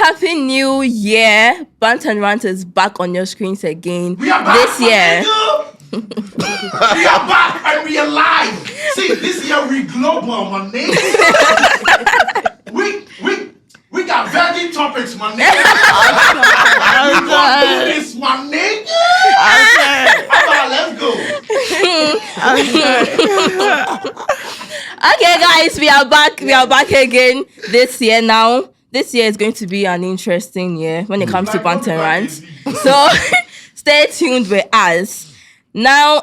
Happy New Year. Bants and Rant is back on your screens again We are back this year. We are back and we are live. See, this year we global, my nigga. we got virgin topics, my nigga. We gonna do this, my nigga. Let's go. Okay, guys, we are back. We are back again this year now. This year is going to be an interesting year when it comes to Bants and Rant. So stay tuned with us. Now,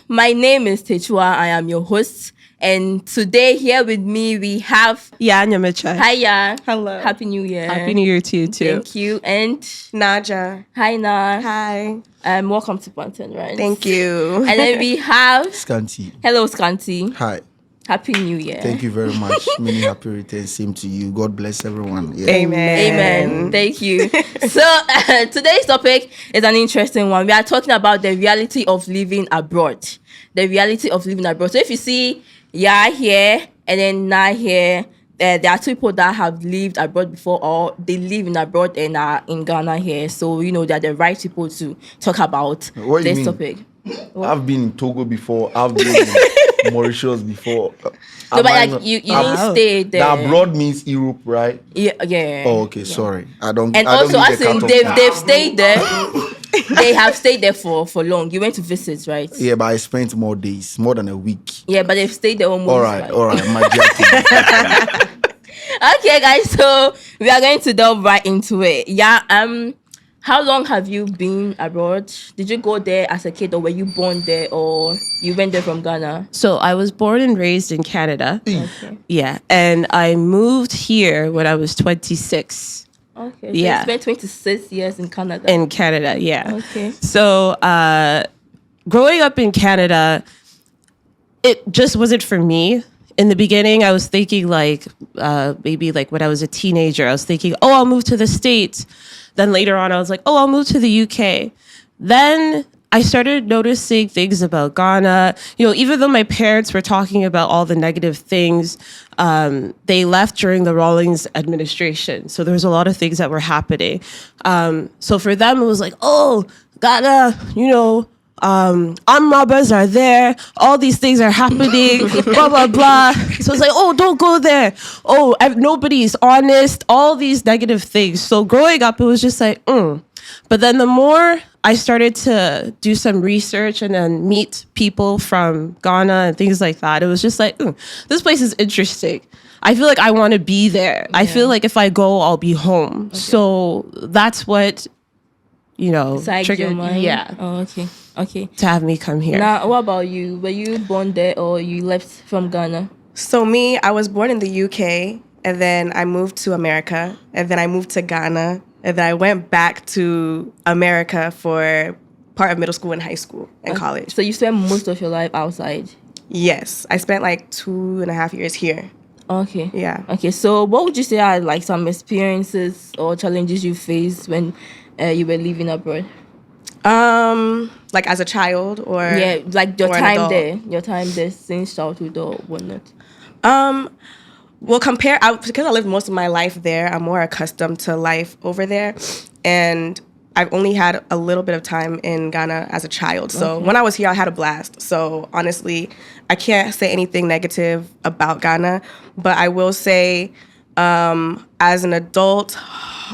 my name is Techua. I am your host. And today here with me we have Nyamicha. Hi Ya. Hello. Happy New Year. Happy New Year to you too. Thank you. And Naja. hi Na. Hi. Welcome to Bants and Rant. Thank you. And then we have Scanty. hello Scanty. Hi. Happy New Year. Thank you very much. Many happy returns. Same to you. God bless everyone. Yeah. Amen. Thank you. So today's topic is an interesting one. We are talking about the reality of living abroad. The reality of living abroad. So if you see Ya here and then Na here, there are two people that have lived abroad before, or they live in abroad and are in Ghana here. So they're the right people to talk about What do you this mean? topic. I've been in Togo before. I've been in Mauritius before. No, but like you didn't stay there. The abroad means Europe, right? Yeah. Oh, okay. Sorry. I don't. And I don't also, need as the in cut-off time. they've stayed there. They have stayed there for long. You went to visit, right? Yeah, but I spent more days, more than a week. Yeah, but they've stayed there almost. All right. My dear. Okay, guys. So we are going to delve right into it. Yeah. How long have you been abroad? Did you go there as a kid, or were you born there, or you went there from Ghana? So I was born and raised in Canada. Okay. Yeah. And I moved here when I was 26. Okay. So Yeah. you spent 26 years in Canada. In Canada, yeah. Okay. So growing up in Canada, it just wasn't for me. In the beginning, I was thinking maybe when I was a teenager, I was thinking, oh, I'll move to the States. Then later on, I was like, oh, I'll move to the UK. Then I started noticing things about Ghana. Even though my parents were talking about all the negative things, they left during the Rawlings administration. So there was a lot of things that were happening. So for them, it was like, oh, Ghana, armed robbers are there. All these things are happening. Blah, blah, blah. So it's like, oh, don't go there. Oh, nobody's honest. All these negative things. So growing up, it was just like, But then the more I started to do some research and then meet people from Ghana and things like that, it was just like, this place is interesting. I feel like I want to be there. Yeah. I feel like if I go, I'll be home. Okay. So that's what, triggered your mind. Yeah. Oh, okay. To have me come here. Now, what about you? Were you born there or you left from Ghana? So me, I was born in the UK, and then I moved to America, and then I moved to Ghana, and then I went back to America for part of middle school and high school and college. So you spent most of your life outside? Yes. I spent 2.5 years here. Okay. Yeah. Okay, so what would you say are some experiences or challenges you faced when you were living abroad? As a child or your time there since childhood or whatnot. Well, because I lived most of my life there, I'm more accustomed to life over there, and I've only had a little bit of time in Ghana as a child. So when I was here, I had a blast. So honestly, I can't say anything negative about Ghana, but I will say, as an adult,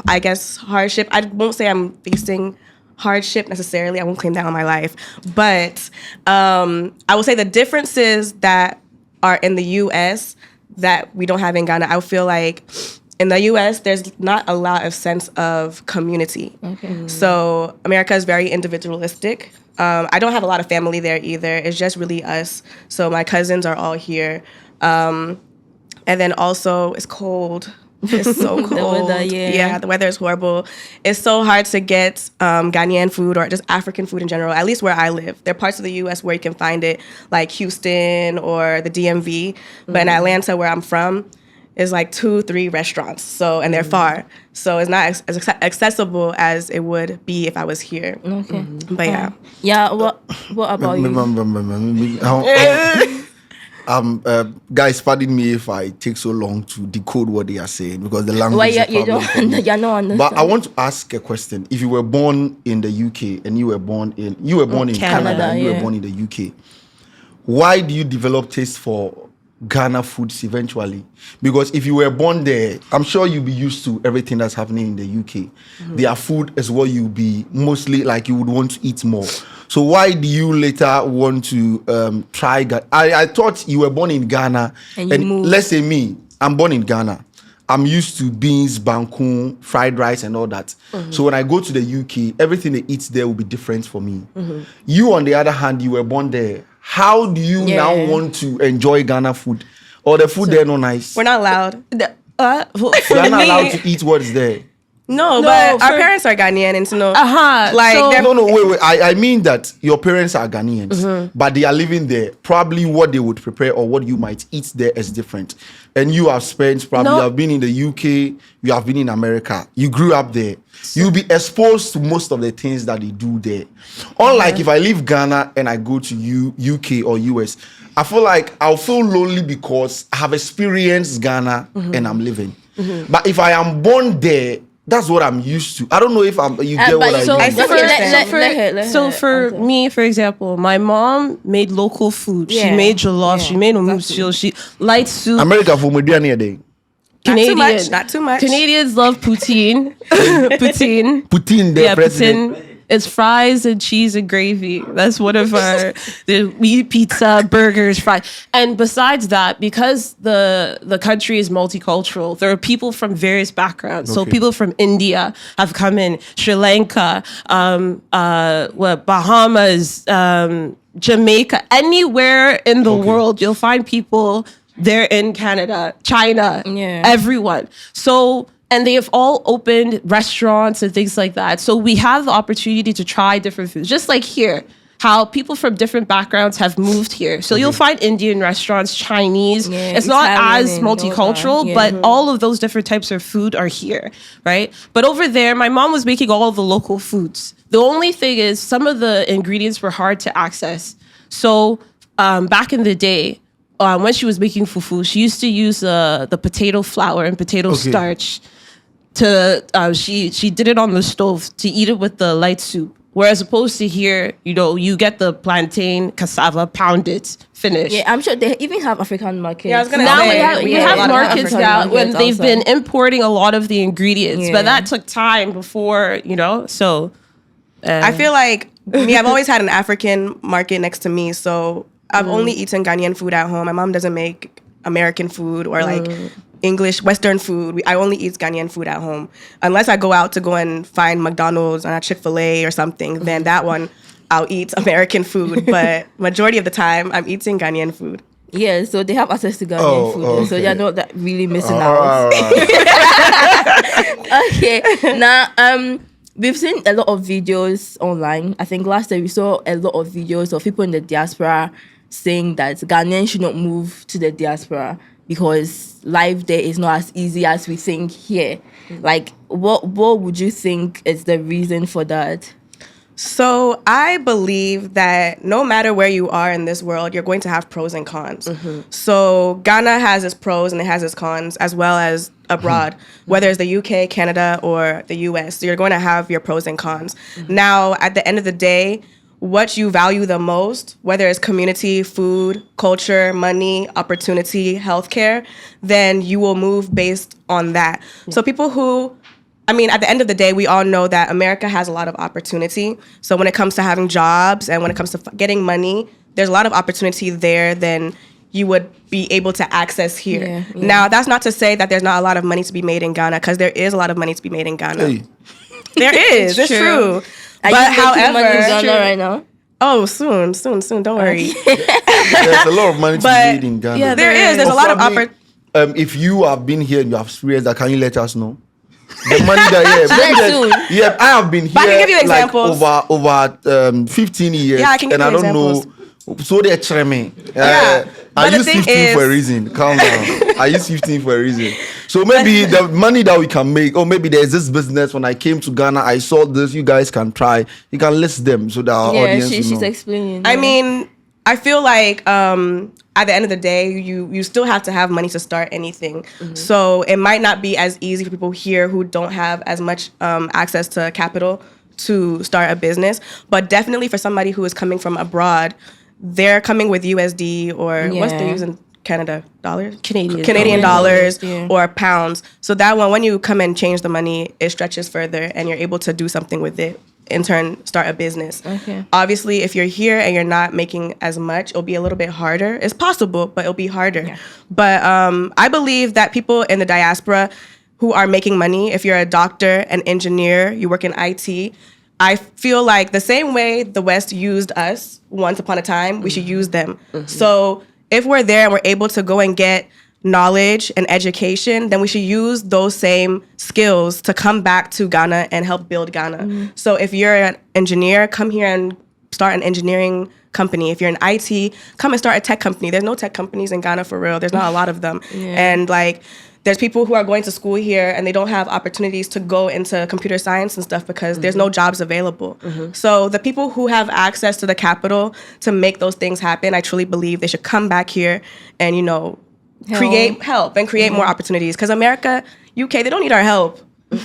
I guess hardship. I won't say I'm facing hardship necessarily. I won't claim that on my life. But I will say the differences that are in the U.S. that we don't have in Ghana, I feel like in the U.S., there's not a lot of sense of community. Okay. So America is very individualistic. I don't have a lot of family there either. It's just really us. So my cousins are all here. And then also it's cold. It's so cold. The weather, yeah, the weather is horrible. It's so hard to get Ghanaian food or just African food in general, at least where I live. There are parts of the U.S. where you can find it, like Houston or the DMV. But in Atlanta, where I'm from, is 2-3 restaurants. So, and they're far. So it's not as accessible as it would be if I was here. Okay. But yeah. Yeah, what about you? Guys, pardon me if I take so long to decode what they are saying because the language Why is you probably for me. don't understand? But I want to ask a question. If you were born in the UK and you were born in Canada and you were yeah. born in the UK, why do you develop taste for Ghana foods eventually? Because if you were born there, I'm sure you'll be used to everything that's happening in the UK. Their food is what you'll be mostly like you would want to eat more. So why do you later want to try? I thought you were born in Ghana, And you moved. let's say me, I'm born in Ghana. I'm used to beans, bangkun, fried rice, and all that. So when I go to the UK, everything they eat there will be different for me. You, on the other hand, you were born there. How do you now want to enjoy Ghana food? Or the food there no nice? We're not allowed. For You're not me- allowed to eat what is there. No, No, but our for- parents are Ghanaian, and so no. Like, so- they're- No, wait. I mean that your parents are Ghanaians, but they are living there. Probably what they would prepare or what you might eat there is different. And you have spent, probably No. you have been in the UK, you have been in America, you grew up there. You'll be exposed to most of the things that they do there. Unlike if I leave Ghana and I go to UK or US, I feel like I'll feel lonely because I have experienced Ghana and I'm living. But if I am born there, that's what I'm used to. I don't know if you get what I so mean. I see what you're saying. So for me, for example, my mom made local food. She Yeah. made jollof. She made omushio. She light soup. America for Mediania Day. Canadian. Not too much. Canadians love poutine. Poutine. Putin, the Yeah, president. poutine. It's fries and cheese and gravy. That's one of we eat pizza, burgers, fries. And besides that, because the country is multicultural, there are people from various backgrounds. So Okay. people from India have come in, Sri Lanka, Bahamas, Jamaica, anywhere in the world, you'll find people there in Canada, China, Yeah. everyone. So, and they have all opened restaurants and things like that. So we have the opportunity to try different foods, just like here, how people from different backgrounds have moved here. So you'll find Indian restaurants, Chinese. Yeah, it's not Italian as and all multicultural, that. Yeah. but all of those different types of food are here, right? But over there, my mom was making all of the local foods. The only thing is some of the ingredients were hard to access. So back in the day, when she was making fufu, she used to use the potato flour and potato starch to she did it on the stove to eat it with the light soup. Whereas opposed to here, you get the plantain, cassava, pound it, finish. Yeah, I'm sure they even have African markets. Yeah, I was gonna Now say, we have have a lot of markets African now when markets they've also. been importing a lot of the ingredients, Yeah. but that took time before, so. I feel like I've always had an African market next to me, so I've only eaten Ghanaian food at home. My mom doesn't make American food or like English, Western food. I only eat Ghanaian food at home. Unless I go out to go and find McDonald's and a Chick-fil-A or something, then that one I'll eat American food. But majority of the time, I'm eating Ghanaian food. Yeah, so they have access to Ghanaian food, so okay. you're not that really missing All out. right. Okay, now we've seen a lot of videos online. I think last time we saw a lot of videos of people in the diaspora saying that Ghanaians should not move to the diaspora because life there is not as easy as we think here. Like, what would you think is the reason for that? So I believe that no matter where you are in this world, you're going to have pros and cons. So Ghana has its pros and it has its cons, as well as abroad, whether it's the UK, Canada, or the US. So you're going to have your pros and cons. Now, at the end of the day, what you value the most, whether it's community, food, culture, money, opportunity, healthcare, then you will move based on that. So people who, at the end of the day, we all know that America has a lot of opportunity. So when it comes to having jobs and when it comes to getting money, there's a lot of opportunity there than you would be able to access here. Yeah. Now, that's not to say that there's not a lot of money to be made in Ghana, because there is a lot of money to be made in Ghana. Hey. There is. It's true. Are But you making however, money in Ghana right now? oh, soon. Don't worry. There's a lot of money to But- be made in Ghana. Yeah, There is. There's a lot of Probably, opportunity. if you have been here and you have experienced that, can you let us know? The money that Let's yeah, I have been here But I can give you like examples. over 15 years. Yeah, I can give and you I don't examples. know. So they're trying me. Yeah, I but the use thing 15 for a is- reason. Calm down. I use 15 for a reason. So maybe the money that we can make, or maybe there's this business. When I came to Ghana, I saw this. You guys can try. You can list them so that our Yeah, audience will she's know. explaining. I mean, I feel like at the end of the day, you still have to have money to start anything. So it might not be as easy for people here who don't have as much access to capital to start a business. But definitely for somebody who is coming from abroad, they're coming with USD or what's they use in Canada? Dollars? Canadian dollars or pounds. So that one, when you come and change the money, it stretches further and you're able to do something with it. In turn, start a business. Okay. Obviously, if you're here and you're not making as much, it'll be a little bit harder. It's possible, but it'll be harder. Yeah. But I believe that people in the diaspora who are making money, if you're a doctor, an engineer, you work in IT, I feel like the same way the West used us once upon a time, we should use them. So if we're there and we're able to go and get knowledge and education, then we should use those same skills to come back to Ghana and help build Ghana. So if you're an engineer, come here and start an engineering company. If you're in IT, come and start a tech company. There's no tech companies in Ghana for real. There's not a lot of them. And like, there's people who are going to school here and they don't have opportunities to go into computer science and stuff because there's no jobs available. So the people who have access to the capital to make those things happen, I truly believe they should come back here and, you know, create more opportunities. Because America, UK, they don't need our help.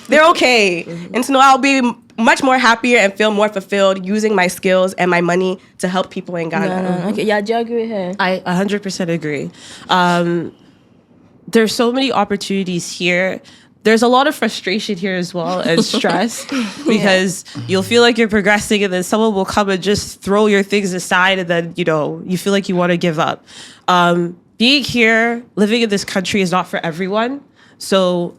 They're okay. And so I'll be much more happier and feel more fulfilled using my skills and my money to help people in Ghana. Okay, yeah, do you agree with her? I 100% agree. There's so many opportunities here. There's a lot of frustration here as well and stress because you'll feel like you're progressing and then someone will come and just throw your things aside and then, you know, you feel like you want to give up. Being here, living in this country is not for everyone. So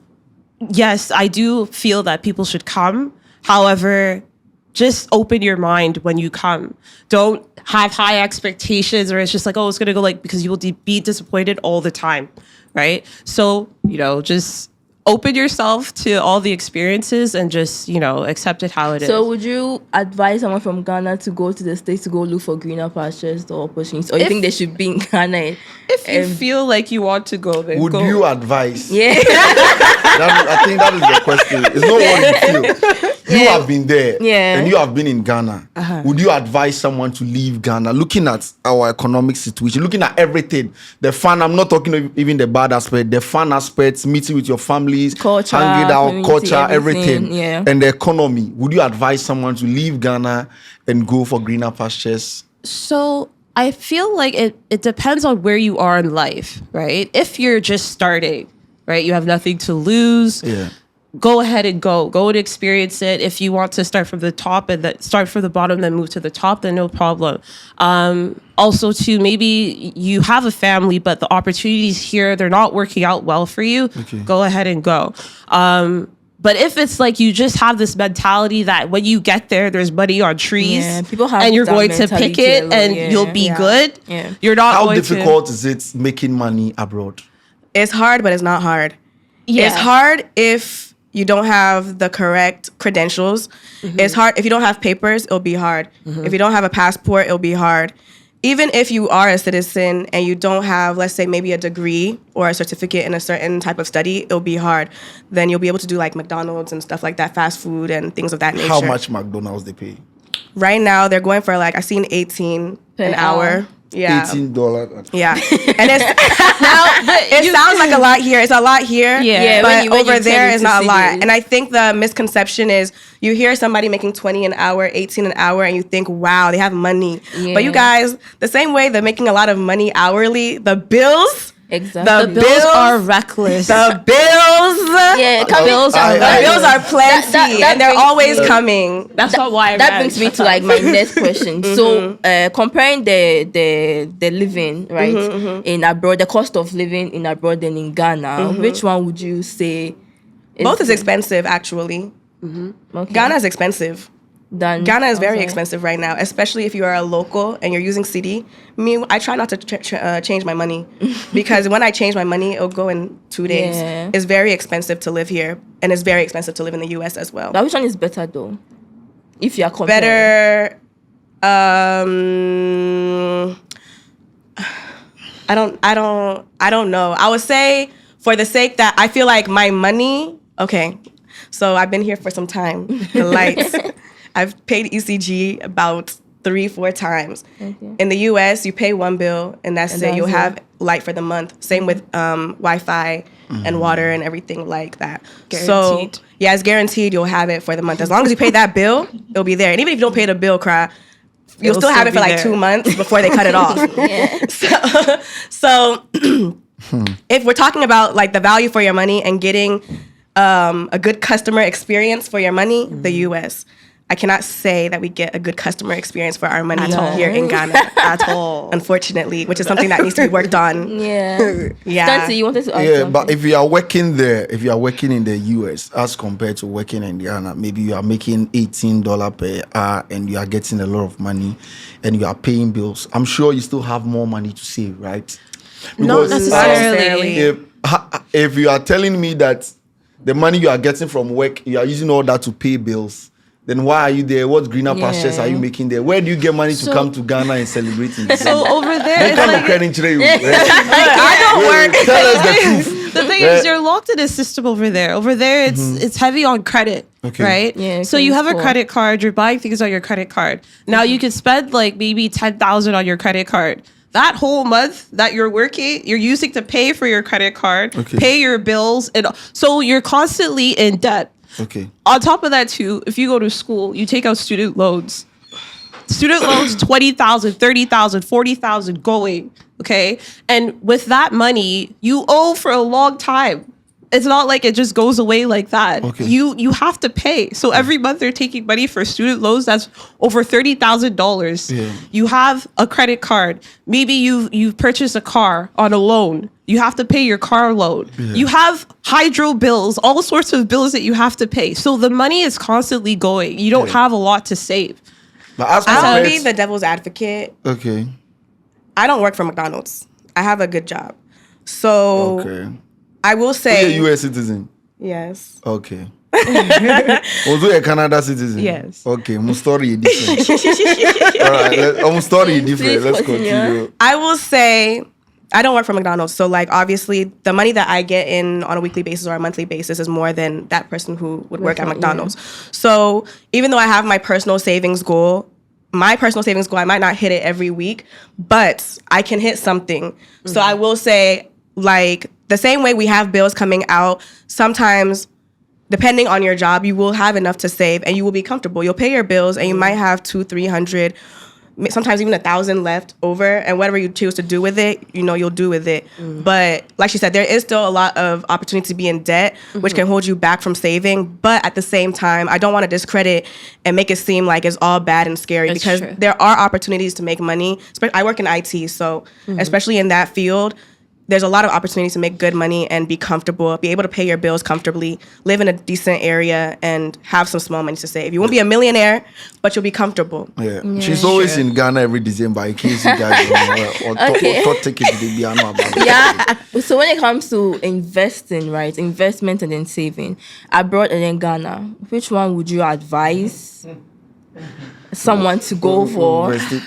yes, I do feel that people should come. However, just open your mind when you come. Don't have high expectations or it's just like, oh, it's going to go like, because you will be disappointed all the time, right? So, you know, just open yourself to all the experiences and just, you know, accept it how it is. So would you advise someone from Ghana to go to the States to go look for greener pastures or opportunities? Or you think they should be in Ghana? If you feel like you want to go, then Would go. you advise? Yeah. I think that is the question. It's not what you feel. You have been there and you have been in Ghana. Would you advise someone to leave Ghana looking at our economic situation, looking at everything, the fun, I'm not talking of even the bad aspect, the fun aspects, meeting with your families, culture, hanging out, culture, everything, and the economy. Would you advise someone to leave Ghana and go for greener pastures? So I feel like it depends on where you are in life, right? If you're just starting, right, you have nothing to lose. Go ahead and go and experience it. If you want to start from the top and start from the bottom, then move to the top, then no problem. Also, too, maybe you have a family, but the opportunities here, they're not working out well for you. Go ahead and go. But if it's like you just have this mentality that when you get there, there's money on trees, people have and you're going to pick it and you'll be good. You're not. How difficult is it making money abroad? It's hard, but it's not hard. It's hard if you don't have the correct credentials. It's hard if you don't have papers. It'll be hard. If you don't have a passport, it'll be hard. Even if you are a citizen and you don't have, let's say, maybe a degree or a certificate in a certain type of study, it'll be hard. Then you'll be able to do like McDonald's and stuff like that, fast food and things of that nature. How much McDonald's they pay? Right now, they're going for like, I seen 18 an hour. Yeah. $18. Yeah. And it sounds like a lot here. It's a lot here. Yeah. But over there is not a lot. And I think the misconception is you hear somebody making 20 an hour, 18 an hour, and you think, wow, they have money. But you guys, the same way they're making a lot of money hourly, the bills... Exactly. The bills are reckless. The bills, bills are plenty, and they're always coming. That's not why. That brings me to like my next question. So, comparing the living right in abroad, the cost of living in abroad and in Ghana, which one would you say? Both is expensive, actually. Ghana is expensive. Ghana is very expensive right now, especially if you are a local and you're using cedi. I try not to change my money because when I change my money, it'll go in 2 days. It's very expensive to live here, and it's very expensive to live in the US as well. But which one is better though? If you're comparing. Better. I don't know. I would say for the sake that I feel like my money. Okay, so I've been here for some time. The lights. I've paid ECG about 3-4 times. Okay. In the US, you pay one bill and that's And it. You'll that's it. have light for the month. Same with Wi-Fi and water and everything like that. Guaranteed. So yeah, it's guaranteed you'll have it for the month. As long as you pay that bill, it'll be there. And even if you don't pay the bill, you'll still have it for be like there. 2 months before they cut it off. So if we're talking about like the value for your money and getting a good customer experience for your money, the US. I cannot say that we get a good customer experience for our money here in Ghana At all. unfortunately, which is something that needs to be worked on. Yeah. Yeah. Stancy, you wanted to ask Yeah, something? but if you are working there, if you are working in the US as compared to working in Ghana, maybe you are making $18 per hour and you are getting a lot of money and you are paying bills. I'm sure you still have more money to save, right? Not Because, necessarily. if you are telling me that the money you are getting from work, you are using all that to pay bills, then why are you there? What greener pastures are you making there? Where do you get money to come to Ghana and celebrate in December? So over there, it's Come like, credit trade. I don't work. Tell us the truth. The thing is, you're locked in a system over there. Over there, it's heavy on credit, Okay. right? Yeah, So you have a cool. credit card. You're buying things on your credit card. Now you can spend like maybe 10,000 on your credit card. That whole month that you're working, you're using to pay for your credit card, pay your bills, and so you're constantly in debt. Okay. On top of that, too, if you go to school, you take out student loans. Student loans, 20,000, 30,000, 40,000 going, okay? And with that money, you owe for a long time. It's not like it just goes away like that. Okay. You have to pay. So every month they're taking money for student loans. That's over $30,000. Yeah. You have a credit card. Maybe you've purchased a car on a loan. You have to pay your car loan. Yeah. You have hydro bills, all sorts of bills that you have to pay. So the money is constantly going. You don't have a lot to save. But as I'll compared be the devil's advocate. Okay. I don't work for McDonald's. I have a good job. So Okay. I will Are say you a US citizen? yes. Okay. Also a Canada citizen? Yes. Okay. My story is different. All right. My story is different. Please Let's continue. continue. I will say I don't work for McDonald's. So like obviously the money that I get in on a weekly basis or a monthly basis is more than that person who would work at McDonald's. So even though I have my personal savings goal, I might not hit it every week, but I can hit something. So I will say, like, the same way we have bills coming out, sometimes, depending on your job, you will have enough to save and you will be comfortable. You'll pay your bills and you might have 200-300, sometimes even 1,000 left over, and whatever you choose to do with it, you'll do with it. But like she said, there is still a lot of opportunity to be in debt, which can hold you back from saving. But at the same time, I don't want to discredit and make it seem like it's all bad and scary, That's because true. there are opportunities to make money. I work in IT, so especially in that field, there's a lot of opportunities to make good money and be comfortable, be able to pay your bills comfortably, live in a decent area, and have some small money to save. You won't be a millionaire, but you'll be comfortable. Yeah. She's always in Ghana every December. In case you guys don't know, or Okay. thought tickets they be I know about it. Yeah. So when it comes to investing, right? Investment and then saving, abroad and then Ghana, which one would you advise someone to go for? Invest it.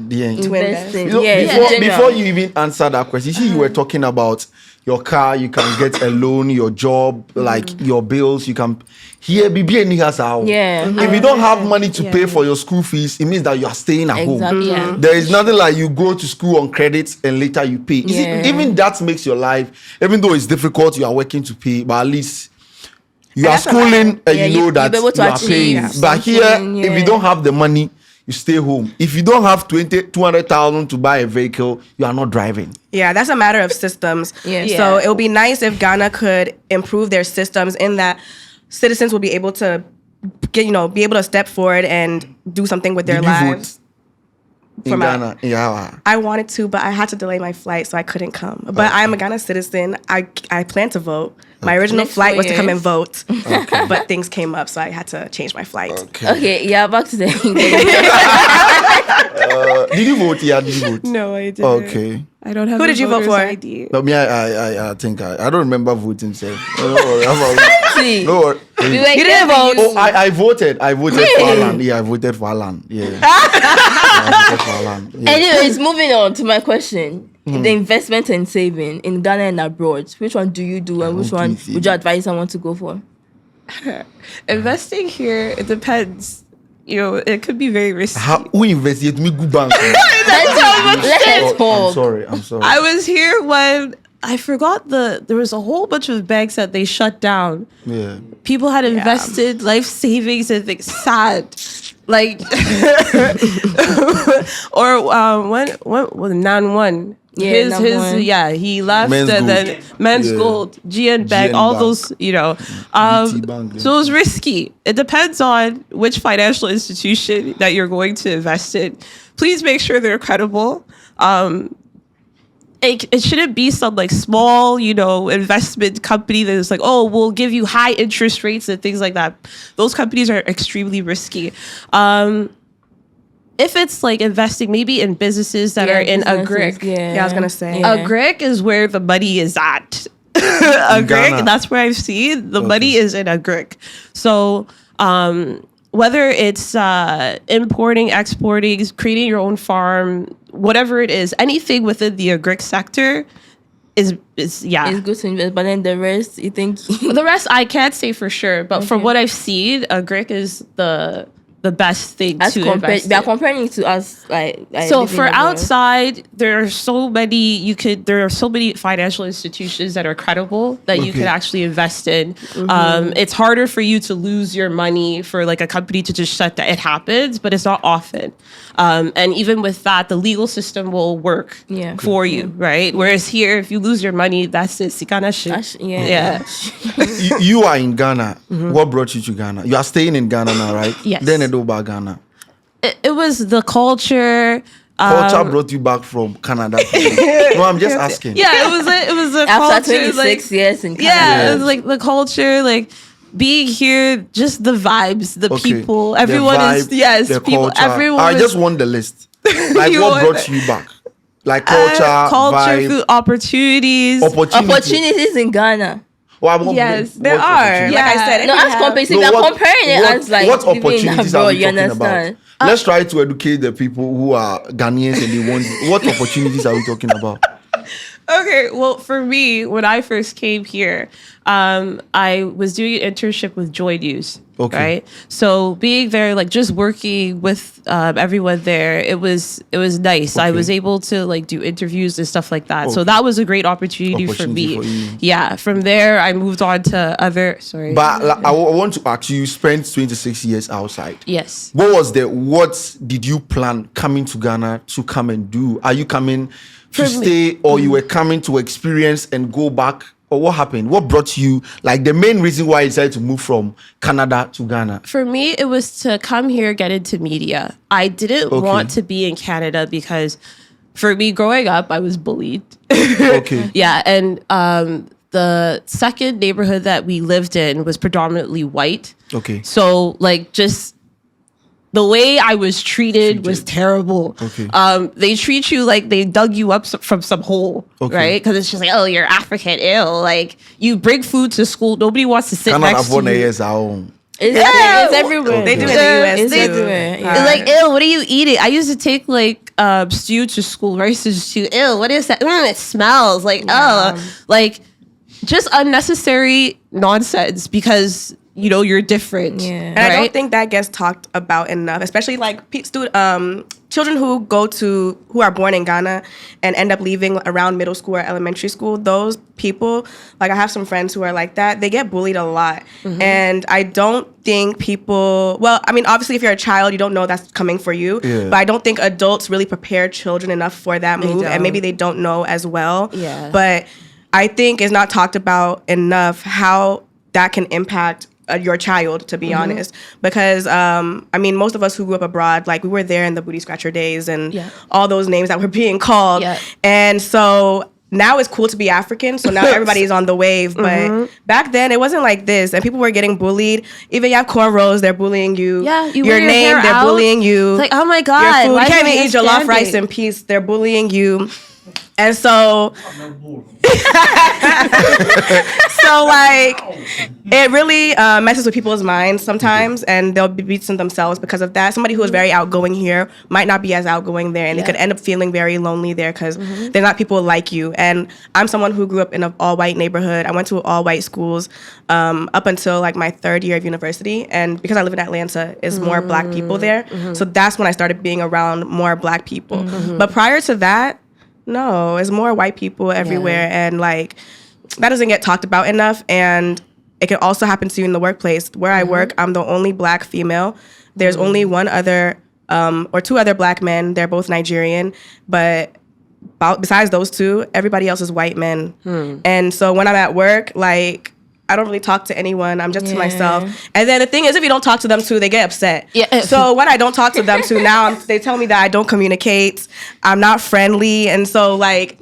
Yeah. Investing. You know, Yeah, general. before you even answer that question, you were talking about your car, you can get a loan, your job, like your bills, you can here be any has out. Yeah. If you don't have money to pay for your school fees, it means that you are staying at home. Exactly. Yeah. There is nothing like you go to school on credit and later you pay. You see, Yeah. even that makes your life, even though it's difficult, you are working to pay, but at least you are that's a schooling and Yeah, you know you'll that be able to you are achieve paying. But here, something, if yeah. you don't have the money, you stay home. If you don't have 200,000 to buy a vehicle, you are not driving. Yeah, that's a matter of systems. Yeah. So Yeah. it would be nice if Ghana could improve their systems in that citizens will be able to be able to step forward and do something with their Did you lives. vote in For my- Ghana? Yeah. I wanted to, but I had to delay my flight, so I couldn't come. But I am a Ghana citizen. I plan to vote. My original Next flight 4 was to come years. and vote, but things came up, so I had to change my flight. Okay, yeah, back to the Did you vote? Yeah, did you vote? No, I didn't. Okay. I don't have Who a did you vote voter's for? ID. But me, I think I don't remember voting. So no worry, See, no worry. we were You here didn't for vote? you. Oh, I voted. I voted for Alan. Yeah, I voted for Alan. Yeah. I voted for Alan. Yeah. Anyways, moving on to my question. The investment and saving in Ghana and abroad, which one do you do and which one would you advise someone to go for? Investing here, it depends. it could be very risky. How we investigate me good bank? Let's talk. I'm sorry. I was here when I forgot there was a whole bunch of banks that they shut down. Yeah. People had invested life savings and things. Sad. Like, or when Nan one. Yeah, his he left Men's and Gold. then Men's Yeah. Gold, GN Bank, GN all Bank. those, BT Bank, so it was risky. It depends on which financial institution that you're going to invest in. Please make sure they're credible. It shouldn't be some like small, investment company that is like, oh, we'll give you high interest rates and things like that. Those companies are extremely risky. If it's like investing maybe in businesses that are in a GRIC. Yeah. Yeah, I was gonna say. A GRIC is where the money is at. A GRIC, Ghana. that's where I've seen the money is in a GRIC. So whether it's importing, exporting, creating your own farm, whatever it is, anything within the agric sector is It's good to invest, but then the rest, you think? the rest I can't say for sure, but from what I've seen, agric is the best thing to invest We are in. comparing it to us, like So living for abroad. outside, there are so many financial institutions that are credible that you could actually invest in. It's harder for you to lose your money for like a company to just shut down. It happens, but it's not often. And even with that, the legal system will work for you, right? Whereas here, if you lose your money, that's it. Sikana shit. Yeah. You are in Ghana. What brought you to Ghana? You are staying in Ghana now, right? Yes. Then about Ghana. It was the culture. Culture brought you back from Canada. No, I'm just asking. Yeah, it was a After culture. 26 years in Canada. Yeah, it was like the culture, like being here, just the vibes, the people. Everyone the vibe, the people. culture. Everyone. I just want the list. Like You what want- brought you back? Like culture, vibe, food, opportunities. Opportunities in Ghana. Yes, There what are. opportunities? Like I said, No, as comparison, we are comparing it as like what living opportunities are abroad, we you talking understand? about? Let's try to educate the people who are Ghanaians and they want. What opportunities are we talking about? Okay, well, for me, when I first came here, I was doing an internship with Joy News. Okay. Right. So being there, like just working with everyone there, it was nice. I Okay. was able to like do interviews and stuff like that. So that was a great opportunity for me. For you. Yeah. From there, I moved on to other. Sorry. But like, I want to ask you spent 26 years outside. Yes. What did you plan coming to Ghana to come and do? Are you coming to stay or you were coming to experience and go back? Or what happened? What brought you, like the main reason why you decided to move from Canada to Ghana? For me, it was to come here, get into media. I didn't want to be in Canada because for me, growing up, I was bullied. Okay. Yeah, and the second neighborhood that we lived in was predominantly white. Okay. So, like, just the way I was treated was terrible. Okay. They treat you like they dug you up from some hole, Okay. right? Because it's just like, oh, you're African, ill. Like, you bring food to school, nobody wants to sit Canada next to for you. years our own. It's everywhere. They do it in the US It's too. everywhere. It's Yeah. like, ew, what are you eating? I used to take like stew to school, rice to stew. Ew, what is that? It smells like, like just unnecessary nonsense because you're different. Yeah. And I don't think that gets talked about enough, especially like children who are born in Ghana and end up leaving around middle school or elementary school. Those people, like I have some friends who are like that. They get bullied a lot, and I don't think people. Well, I mean, obviously, if you're a child, you don't know that's coming for you. Yeah. But I don't think adults really prepare children enough for that move, and maybe they don't know as well. Yeah. But I think it's not talked about enough how that can impact your child, to be honest, because I mean, most of us who grew up abroad, like we were there in the booty scratcher days and all those names that were being called, and so now it's cool to be African, so now everybody is on the wave. But back then it wasn't like this, and people were getting bullied. Even you have cornrows, they're bullying you. Yeah, you your wear your name, hair they're out. bullying you. It's like, oh my Your God, food, why you can't is even my eat jollof hair rice standing? in peace. They're bullying you, and so. So So like, it really messes with people's minds sometimes, and they'll be beating themselves because of that. Somebody who is very outgoing here might not be as outgoing there, and they could end up feeling very lonely there because they're not people like you. And I'm someone who grew up in an all-white neighborhood. I went to all-white schools up until like my third year of university, and because I live in Atlanta, is more Black people there. So that's when I started being around more Black people. But prior to that, no, it's more white people everywhere, and like that doesn't get talked about enough. And it can also happen to you in the workplace. Where I work, I'm the only Black female. There's only one other or two other Black men. They're both Nigerian, but besides those two, everybody else is white men. And so when I'm at work, like, I don't really talk to anyone. I'm just to myself. And then the thing is, if you don't talk to them too, they get upset. Yeah. So when I don't talk to them too, now they tell me that I don't communicate. I'm not friendly. And so like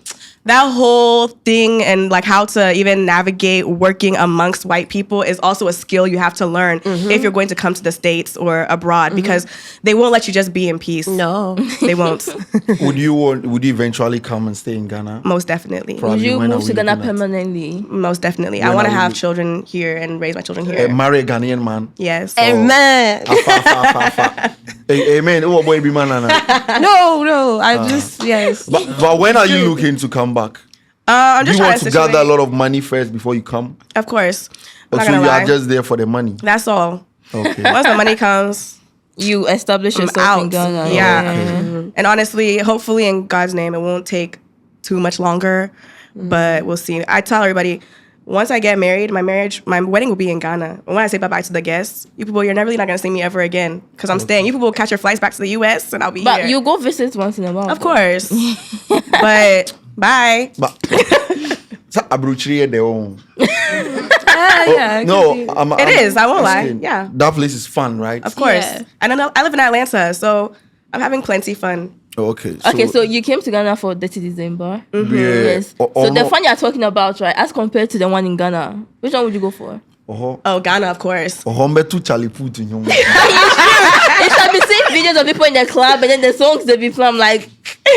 that whole thing and like how to even navigate working amongst white people is also a skill you have to learn if you're going to come to the States or abroad, because they won't let you just be in peace. No, they won't. Would you eventually come and stay in Ghana? Most definitely. Probably. Would you When move are to we Ghana looking at? permanently? Most definitely. I When want to are we have look- children here and raise my children here. Marry a Ghanaian man. Yes. amen. Amen. Oh boy, be man. No, I just yes. But when are you looking to come back? I'm Do just you trying want to gather a lot of money first before you come? Of course. I'm Or not so gonna you lie. are just there for the money? That's all. Okay. Once the money comes, You establish I'm yourself out. in Ghana. Yeah. Okay. And honestly, hopefully in God's name, it won't take too much longer, but we'll see. I tell everybody, once I get married, my wedding will be in Ghana. And when I say bye-bye to the guests, you people, you're never really not going to see me ever again because I'm staying. You people will catch your flights back to the U.S. and I'll be But here. you go visit once in a while. Of course. But bye. But sa abrochiri de o. Yeah, No, It is. I won't lie. asking. Yeah. That place is fun, right? Of course. Yeah. And I live in Atlanta, so I'm having plenty fun. Oh, okay. Okay, so you came to Ghana for Dirty December. yeah. Yes. Or So the no- fun you're talking about, right, as compared to the one in Ghana, which one would you go for? Oh, Ghana, of course. Hombe Charlie put in your It should be seeing videos of people in the club and then the songs they be playing. I'm like,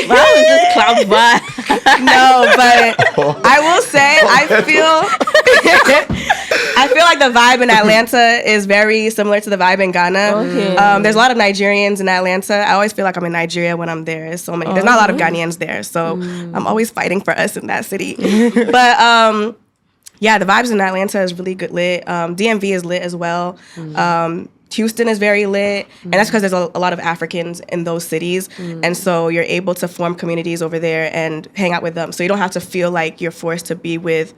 how is this club vibe? No, but I will say I feel like the vibe in Atlanta is very similar to the vibe in Ghana. Okay. There's a lot of Nigerians in Atlanta. I always feel like I'm in Nigeria when I'm there. There's so many. There's not a lot of Ghanaians there, so I'm always fighting for us in that city. But yeah, the vibes in Atlanta is really good lit. DMV is lit as well. Houston is very lit, and that's because there's a lot of Africans in those cities, and so you're able to form communities over there and hang out with them. So you don't have to feel like you're forced to be with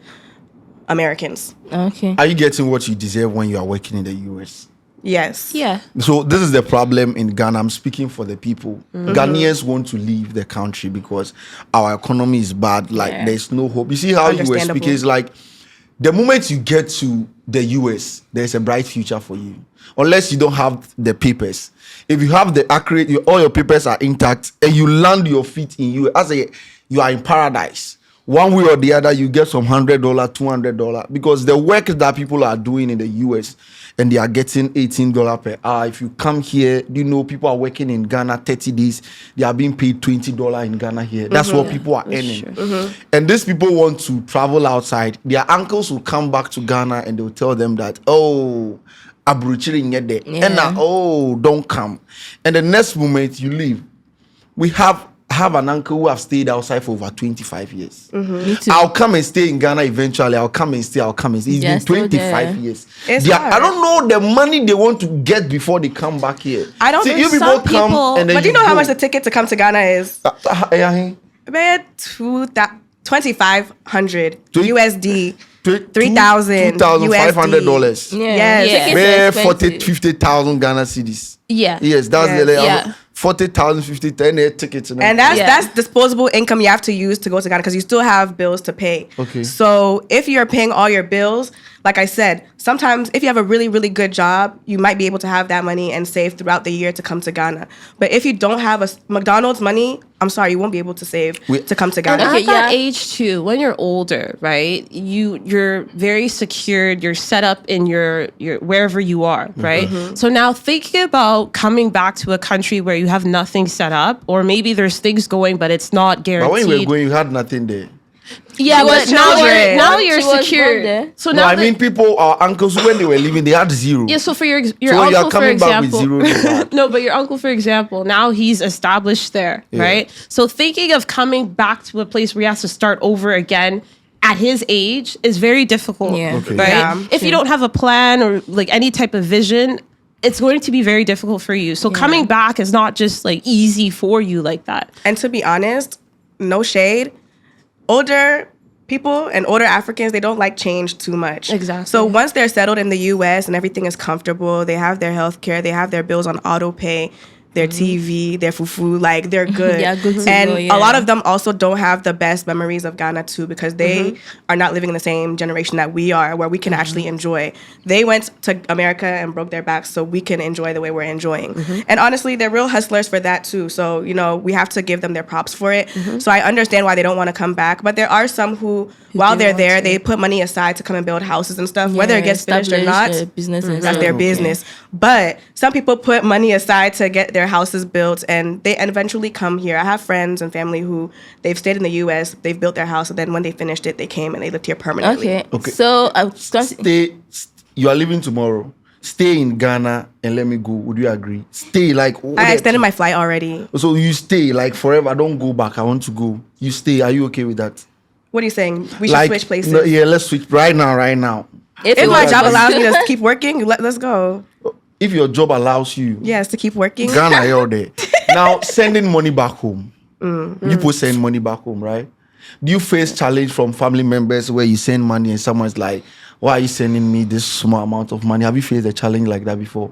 Americans. Okay. Are you getting what you deserve when you are working in the US? Yes. yeah. So this is the problem in Ghana. I'm speaking for the people. Ghanaians want to leave the country because our economy is bad. Like there's no hope. You see how you were Understandable. speaking is like the moment you get to the US, there's a bright future for you. Unless you don't have the papers. If you have the accurate, all your papers are intact, and you land your feet in US, you are in paradise. One way or the other, you get some $100, $200, because the work that people are doing in the US, and they are getting $18 per hour. If you come here, you know people are working in Ghana 30 days, they are being paid $20 in Ghana here. That's what people are earning. And these people want to travel outside. Their uncles will come back to Ghana and they will tell them that, oh, abruchiri nyede. And now, oh, don't come. And the next moment you leave, we have an uncle who have stayed outside for over 25 years. Me too. I'll come and stay in Ghana eventually. I'll come and stay. It's They're been still 25 there. years. It's I hard. don't know the money they want to get before they come back here. I don't See, know. you people Some come people- and then But do you know how go. much the ticket to come to Ghana is? Yeah, About 2,500 Three- USD. $3,500. USD. Yeah. Yes. Tickets Where are 40, expensive. 50,000 Ghana cedis. Yeah. Yes, that's Yes. the Yeah. 40,000, 50,000 tickets. And that's disposable income you have to use to go to Ghana because you still have bills to pay. Okay. So if you're paying all your bills, like I said, sometimes if you have a really, really good job, you might be able to have that money and save throughout the year to come to Ghana. But if you don't have a McDonald's money, I'm sorry, you won't be able to save to come to And Ghana. Okay, at that yeah. age too, when you're older, right? You're very secured. You're set up in your wherever you are, right? So now thinking about coming back to a country where you have nothing set up, or maybe there's things going, but it's not But when you were guaranteed. going, you had nothing there. Yeah, She was but now children. you're She was born secure. there. So No, now I mean people, our uncles when they were living, they had zero. yeah. So for your so uncle, you're for coming back with example, zero. no, but your uncle, for example, now he's established there, right? So thinking of coming back to a place where he has to start over again at his age is very difficult, Yeah. Okay. right? Yeah, If you don't have a plan or like any type of vision, it's going to be very difficult for you. So coming back is not just like easy for you like that. And to be honest, no shade, older people and older Africans, they don't like change too much. Exactly. So once they're settled in the US and everything is comfortable, they have their health care, they have their bills on auto pay, their TV, their fufu, like they're good. Yeah, good to and go, yeah. a lot of them also don't have the best memories of Ghana too because they are not living in the same generation that we are where we can actually enjoy. They went to America and broke their backs so we can enjoy the way we're enjoying. And honestly, they're real hustlers for that too. So, you know, we have to give them their props for it. So I understand why they don't want to come back, but there are some who while they're there, they put money aside to come and build houses and stuff, whether it gets finished or not. Establish their business and That's stuff. their Okay. business. But some people put money aside to get their houses built and they eventually come here. I have friends and family who they've stayed in the US, they've built their house, and then when they finished it, they came and they lived here permanently. Okay. So I was going to- You are leaving tomorrow. Stay in Ghana and let me go. Would you agree? Stay like. I extended my flight already. So you stay like forever. I don't go back. I want to go. You stay. Are you okay with that? What are you saying? We should Like, switch places. no, yeah, let's switch right now. Right now. If it my was- job allows me to keep working, let's go. If your job allows you, Yes, to keep working. Ghana, you're there. Now sending money back home. People send money back home, right? Do you face challenge from family members where you send money and someone's like, "Why are you sending me this small amount of money?" Have you faced a challenge like that before?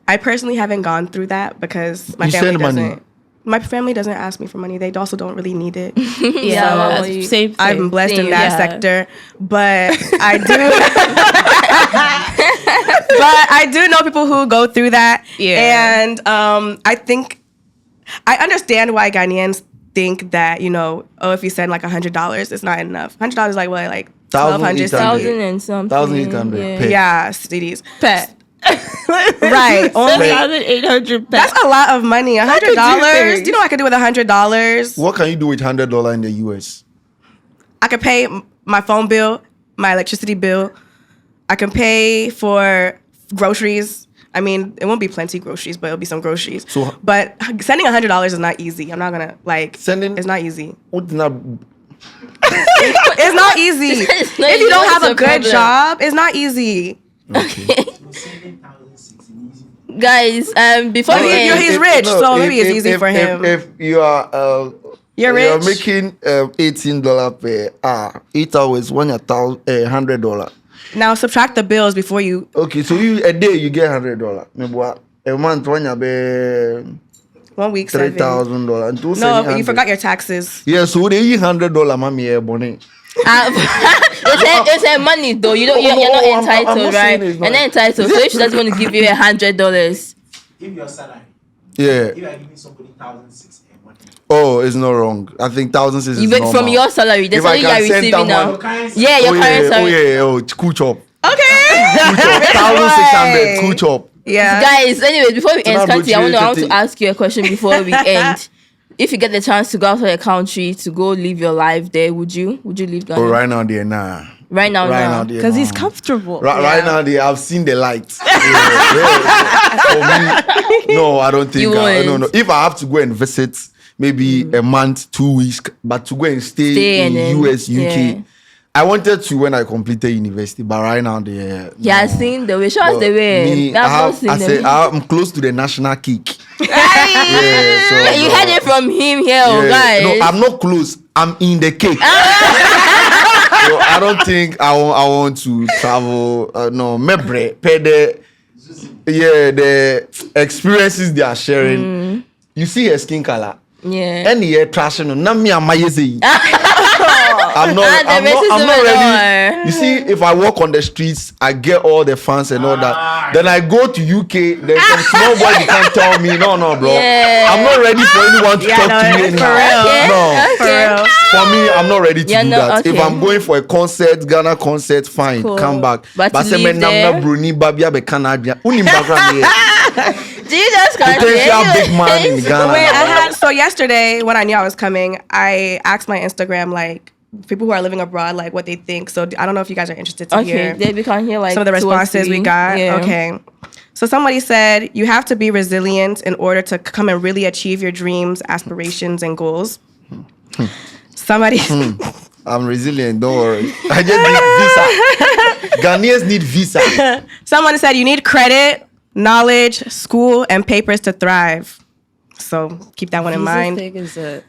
I personally haven't gone through that because my You family send money? doesn't. My family doesn't ask me for money. They also don't really need it. Yeah, So, same thing. I'm blessed in that Yeah. sector, but I do. But I do know people who go through that, Yeah. and I think I understand why Ghanaians think that if you send like $100, it's not enough. $100 is like what, like 1,200 1,000 and something. 1,800 Yeah. pay. Yeah, cities. Pet. Right. Only 7,800 pet. that's a lot of money. $100. do Do things. you know what I could do with $100? What can you do with $100 in the US? I could pay my phone bill, my electricity bill. I can pay for groceries. I mean, it won't be plenty groceries, but it'll be some groceries. So- but sending $100 is not easy. I'm not gonna Sending- It's not easy. What did not? It's not easy. It's not If you easy. don't have What's a the good problem? job, it's not easy. Guys, before Well, we you're end, he's rich, so maybe it's easy for him. If you are, You're you're rich. making $18 per hour, 8 hours, $100. Now subtract the bills before you. Okay, so a day you get $100. Maybe what? A month when you be 1 week, $7,000. $3,000. No, but you forgot your taxes. Yeah, so they $100, mommy, bonnet. it's a money though. You're not I'm entitled, not right? saying it's You're not. not entitled. So if she's just going to give you $100, If your salary, Yeah. if you are giving somebody 1,600 and what? Oh, it's not wrong. I think 1,600 is even normal. from your salary, the If I salary you can are send receiving now. someone- Currency. Yeah, your Oh current yeah, salary. cool chop. Okay. Cool chop. 1,600, cool chop. Yeah. Guys, anyways, before we end, not Skanti, I want to negotiated. ask you a question before we end. If you get the chance to go out of the country to go live your life there, would you? Would you leave Ghana? Oh, right now, there, nah. Right now, Right now. now, there, Because he's nah. comfortable. Right now, I've seen the lights. For me, no, I don't think. You No. won't. If I have to go and visit, maybe a month, 2 weeks, but to go and stay Stay in and then- US, UK, yeah. I wanted to when I completed university, but right now, there. Yeah, I've seen the way. Show us But the way. me, I've not seen I the said way. I'm close to the national cake. You so, heard it from him here, Yeah. guys. No, I'm not close. I'm in the cake. So I don't think I want to travel. No, mebre, the experiences they are sharing. You see her skin color. Yeah. Any trash no. Na me amayeze. I'm not. Ah, the I'm not racism ready. and all. You see, if I walk on the streets, I get all the fans and all that. Then I go to UK. Then some small boy they can't tell me. No, bro. Yeah. I'm not ready for anyone to talk to me for anyhow. real. No. For real. For me, I'm not ready to Yeah, do no, that. If okay. I'm going for a concert, Ghana concert, fine, Cool. come back. But to say live me nam there- na Bruni babia be Canadian. Unim background here. Jesus Christ. Potential big man in Ghana. Wait, so yesterday when I knew I was coming, I asked my Instagram like, people who are living abroad, like what they think. So I don't know if you guys are interested to hear Okay, we can hear like some of the 2 or responses 3. we got. Yeah. Okay. So somebody said, you have to be resilient in order to come and really achieve your dreams, aspirations, and goals. Somebody... I'm resilient, don't worry. I just need visa. Ghanaians need visa. Someone said, you need credit, knowledge, school, and papers to thrive. So keep that one in mind.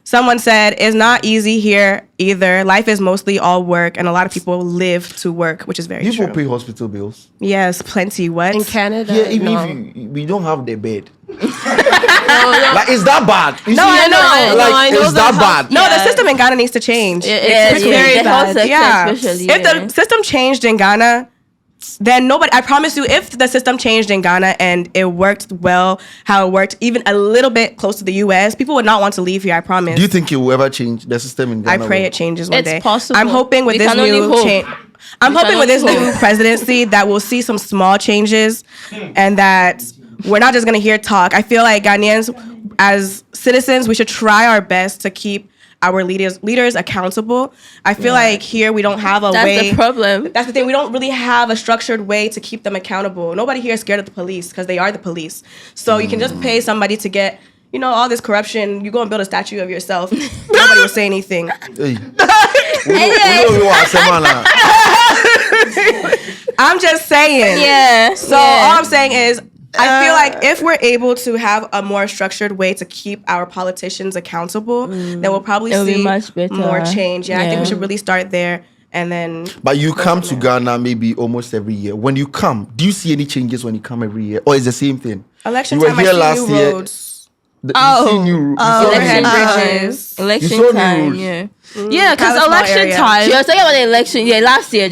Someone said, it's not easy here either. Life is mostly all work, and a lot of people live to work, which is very People true. pay hospital bills. Yes, plenty. What? In Canada, Yeah, even no. if we don't have the bed. Like, is that bad? You No, see, I know. Like, No, I know is the that health- bad? No, the Yeah. system in Ghana needs to change. It's very the health bad. sector Yeah. especially. If the system changed in Ghana, then nobody, I promise you, if the system changed in Ghana and it worked well, how it worked, even a little bit close to the US, people would not want to leave here, I promise. Do you think it will ever change the system in I Ghana? pray it changes one It's day. possible. I'm hoping with We this can only new hope. change. I'm We hoping can with this only new hope. presidency that we'll see some small changes and that we're not just going to hear talk. I feel like Ghanaians, as citizens, we should try our best to keep our leaders accountable. I feel like here we don't have a That's way. the problem. That's the thing. We don't really have a structured way to keep them accountable. Nobody here is scared of the police because they are the police. So you can just pay somebody to get, you know, all this corruption. You go and build a statue of yourself. Nobody will say anything. Hey. We are Semana. I'm just saying. Yeah. So all I'm saying is, I feel like if we're able to have a more structured way to keep our politicians accountable, then we'll probably It'll be see much better. more change. Yeah, I think we Yeah. should really start there and then. But you come to Ghana maybe almost every year. When you come, do you see any changes when you come every year? Or is the same thing? Election You were time, I here see last new year. roads, You see new, you saw overhead new- bridges. You Election saw new time, rules. yeah. Yeah, because Palace Mall election area. time. She was talking about the election,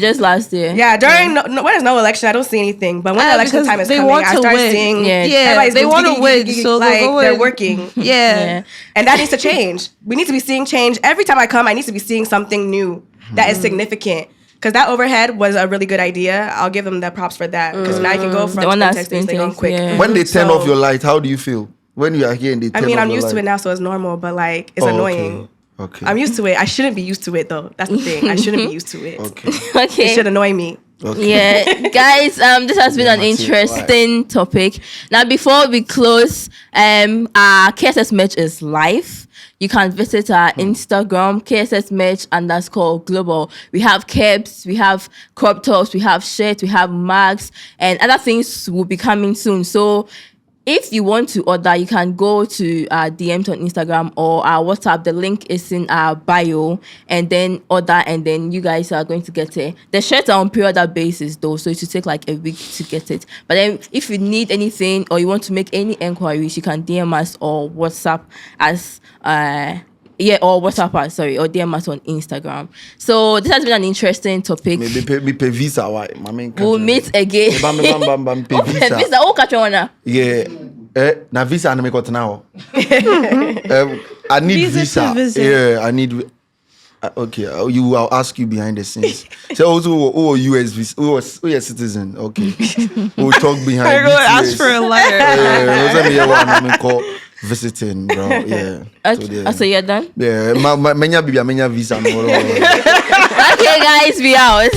just last year. Yeah, during when there's no election, I don't see anything. But when the election because time is they coming, want I to start win. seeing. Yeah. Yeah, everybody's they want to win, so like they're they're going. working. Yeah. And that needs to change. We need to be seeing change. Every time I come, I need to be seeing something new that is significant. Because that overhead was a really good idea. I'll give them the props for that. Because now you can go from The one that's Spintex to Instagram quick. yeah. When they turn So- off your light, how do you feel? When you are here and they I turn mean, off I'm your used to light? it now, so it's normal. But like, it's annoying. Okay. I'm used to it. I shouldn't be used to it though. That's the thing. I shouldn't be used to it. Okay. It Okay. should annoy me. Okay. Yeah, guys, this has been an that's it. interesting topic. Now, before we close, our KSS merch is live. You can visit our Instagram, KSS merch _global. We have caps, we have crop tops, we have shirts, we have mugs, and other things will be coming soon. So if you want to order, you can go to our DMs on Instagram or our WhatsApp. The link is in our bio, and then order, and then you guys are going to get it. The shirts are on pre-order basis though, so it should take like a week to get it. But then if you need anything or you want to make any enquiries, you can DM us or WhatsApp us. Or WhatsApp us, or DM us on Instagram. So this has been an interesting topic. Me pay visa, why? My main We'll meet again. Bam, pay visa. Visa, oh, catch one. Yeah. Na visa na me got now. I need Visa visa. to visit. Yeah, I need. Okay, I'll ask you behind the scenes. So also, US visa, who a citizen? Okay, we'll talk behind. I go BTS. ask for a letter. Yeah, let me hear what I'm call visiting, bro. Yeah. So you're done? Yeah, menya visa. No. Okay, guys, we out.